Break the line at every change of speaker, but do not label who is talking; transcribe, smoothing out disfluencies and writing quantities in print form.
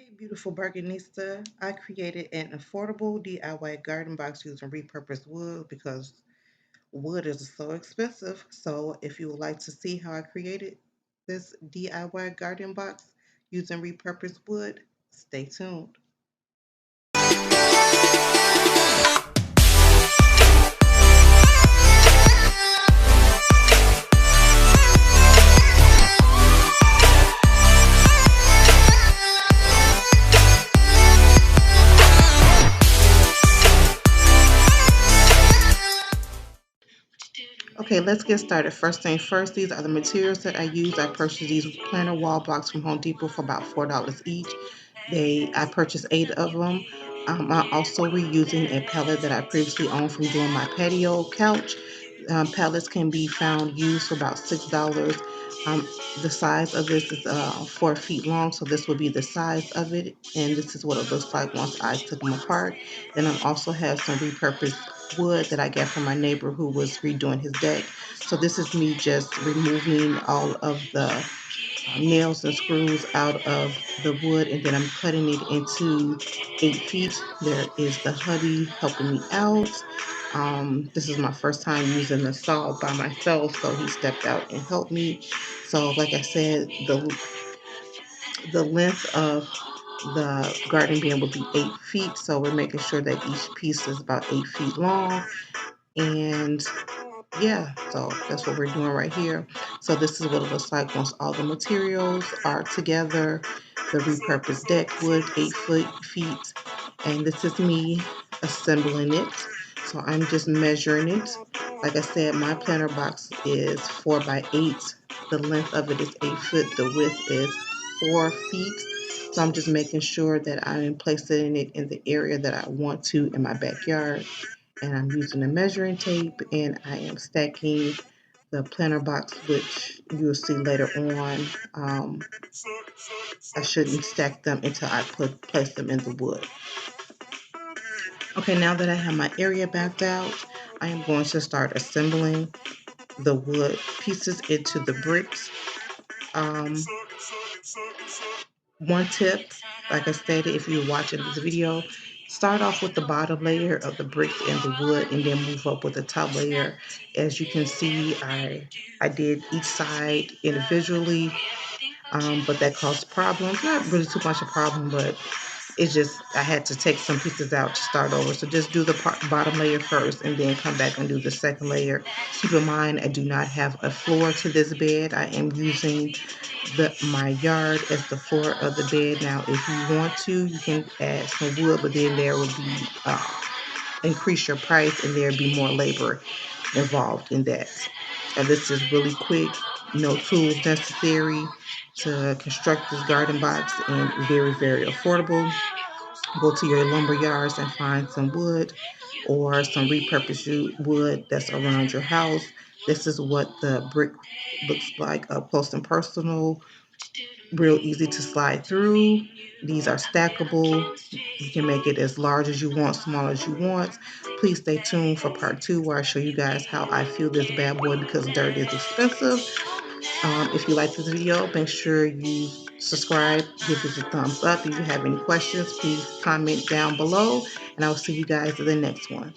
Hey, beautiful bargainista. I created an affordable DIY garden box using repurposed wood because wood is so expensive. So, if you would like to see how I created this DIY garden box using repurposed wood, stay tuned. Okay, let's get started. First thing first, these are the materials that I use. I purchased these planter wall blocks from Home Depot for about $4 each. I purchased 8 of them. I'm also reusing a pallet that I previously owned from doing my patio couch. Pallets can be found used for about $6. Um, the size of this is 4 feet long, so this would be the size of it, and this is what it looks like once I took them apart. Then I also have some repurposed wood that I got from my neighbor who was redoing his deck. So this is me just removing all of the nails and screws out of the wood, and then I'm cutting it into 8 feet. There is the hubby helping me out. This is my first time using the saw by myself, so he stepped out and helped me. So like I said, the length of the garden bin will be 8 feet, so we're making sure that each piece is about 8 feet long. And yeah, so that's what we're doing right here. So this is what it looks like once all the materials are together. The repurposed deck wood, 8 feet, and this is me assembling it. So I'm just measuring it. Like I said, my planter box is 4 by 8. The length of it is 8 foot. The width is 4 feet. So I'm just making sure that I'm placing it in the area that I want to in my backyard, and I'm using a measuring tape, and I am stacking the planter box, which you'll see later on. I shouldn't stack them until I place them in the wood. Okay, now that I have my area mapped out, I am going to start assembling the wood pieces into the bricks. Um, One tip, like I stated, if you're watching this video, start off with the bottom layer of the bricks and the wood, and then move up with the top layer. As you can see, I did each side individually, but that caused problems. Not really too much a problem, but it's just I had to take some pieces out to start over. So just do the bottom layer first, and then come back and do the second layer. Keep in mind, I do not have a floor to this bed. I am using my yard as the floor of the bed. Now, if you want to, you can add some wood, but then there would be increase your price, and there'd be more labor involved in that. And this is really quick, no tools necessary to construct this garden box, and very, very affordable. Go to your lumber yards and find some wood or some repurposed wood that's around your house. This is what the brick looks like up close and personal, real easy to slide through. These are stackable. You can make it as large as you want, small as you want. Please stay tuned for part 2, where I show you guys how I feel this bad boy, because dirt is expensive. If you like this video, make sure you subscribe, give it a thumbs up. If you have any questions, please comment down below, and I will see you guys in the next one.